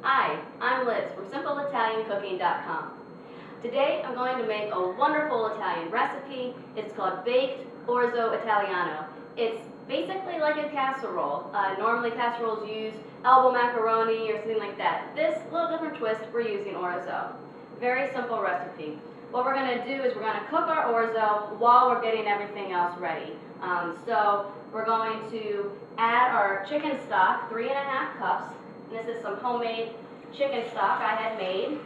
Hi, I'm Liz from SimpleItalianCooking.com. Today I'm going to make a wonderful Italian recipe. It's called Baked Orzo Italiano. It's basically like a casserole. Normally casseroles use elbow macaroni or something like that. This little different twist, we're using orzo. Very simple recipe. What we're going to do is we're going to cook our orzo while we're getting everything else ready. So we're going to add our chicken stock, 3½ cups. And this is some homemade chicken stock I had made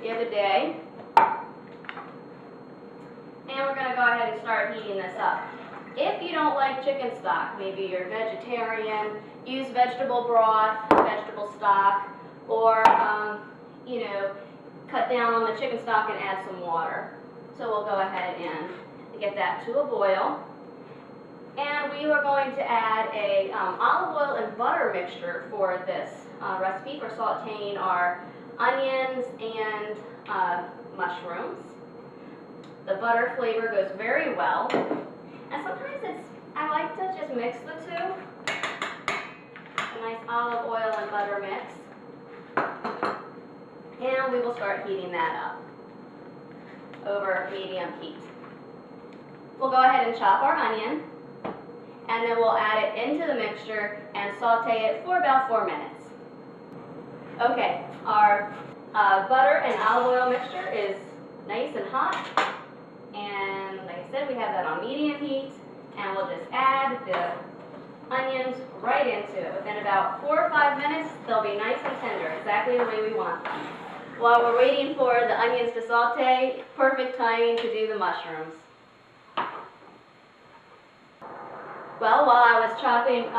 the other day. And we're going to go ahead and start heating this up. If you don't like chicken stock, maybe you're vegetarian, use vegetable broth, vegetable stock, or cut down on the chicken stock and add some water. So we'll go ahead and get that to a boil. And we are going to add a olive oil and butter mixture for this recipe for sauteing our onions and mushrooms. The butter flavor goes very well. And sometimes I like to just mix the two. A nice olive oil and butter mix. And we will start heating that up over medium heat. We'll go ahead and chop our onion, and then we'll add it into the mixture and saute it for about 4 minutes. Okay, our butter and olive oil mixture is nice and hot, and like I said, we have that on medium heat, and we'll just add the onions right into it. Within about 4 or 5 minutes, they'll be nice and tender, exactly the way we want them. While we're waiting for the onions to saute, perfect timing to do the mushrooms. Well, while I was chopping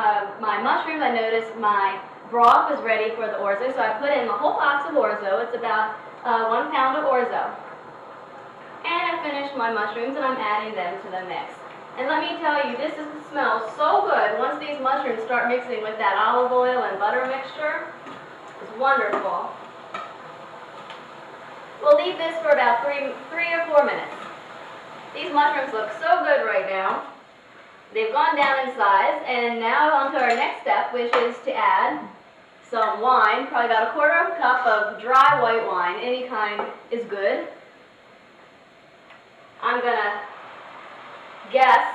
my mushrooms, I noticed my broth was ready for the orzo, so I put in the whole box of orzo. It's about 1 pound of orzo. And I finished my mushrooms, and I'm adding them to the mix. And let me tell you, this smells so good once these mushrooms start mixing with that olive oil and butter mixture. It's wonderful. We'll leave this for about 3 or 4 minutes. These mushrooms look so good right now. They've gone down in size, and now on to our next step, which is to add some wine, probably about 1/4 cup of dry white wine. Any kind is good. I'm going to guess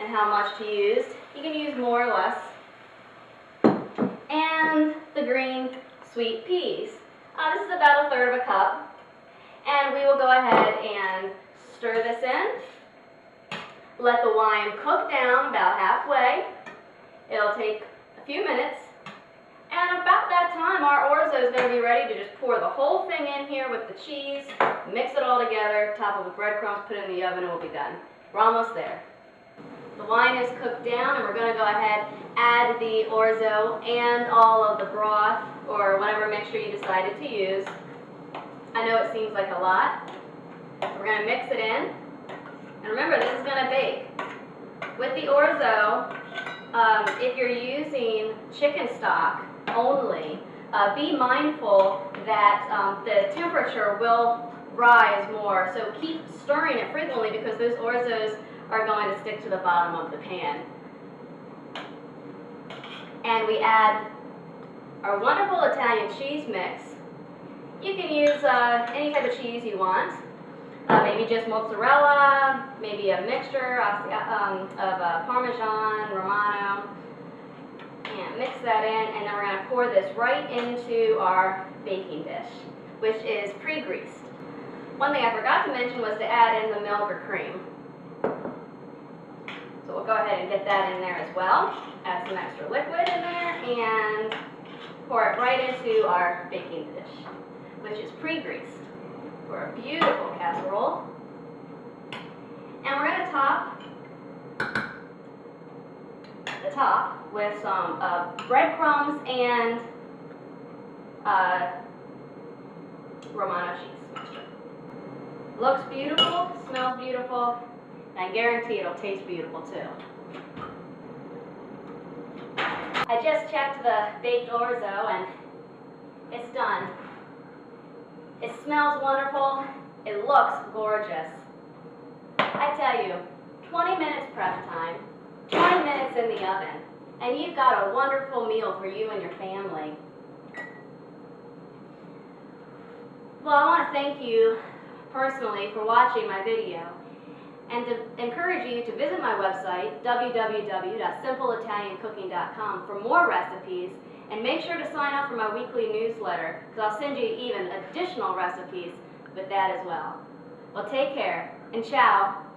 and how much to use. You can use more or less. And the green sweet peas. This is about 1/3 cup. And we will go ahead and stir this in. Let the wine cook down about halfway. It'll take a few minutes. And about that time, our orzo is going to be ready to just pour the whole thing in here with the cheese, mix it all together, top it with breadcrumbs, put it in the oven, and we'll be done. We're almost there. The wine is cooked down, and we're going to go ahead, add the orzo and all of the broth or whatever mixture you decided to use. I know it seems like a lot. We're going to mix it in. And remember, this is going to bake. With the orzo, if you're using chicken stock only, be mindful that the temperature will rise more. So keep stirring it frequently because those orzos are going to stick to the bottom of the pan. And we add our wonderful Italian cheese mix. You can use any type of cheese you want. Maybe just mozzarella, maybe a mixture of Parmesan, Romano. And mix that in, and then we're going to pour this right into our baking dish, which is pre-greased. One thing I forgot to mention was to add in the milk or cream. So we'll go ahead and get that in there as well. Add some extra liquid in there and pour it right into our baking dish, which is pre-greased for a beautiful casserole. And we're going to top the top with some breadcrumbs and Romano cheese mixture. Looks beautiful, smells beautiful, and I guarantee it'll taste beautiful too. I just checked the baked orzo and it's done. It smells wonderful. It looks gorgeous. I tell you, 20 minutes prep time, 20 minutes in the oven, and you've got a wonderful meal for you and your family. Well, I want to thank you personally for watching my video, and to encourage you to visit my website, www.simpleitaliancooking.com, for more recipes, and make sure to sign up for my weekly newsletter, because I'll send you even additional recipes with that as well. Well, take care, and ciao.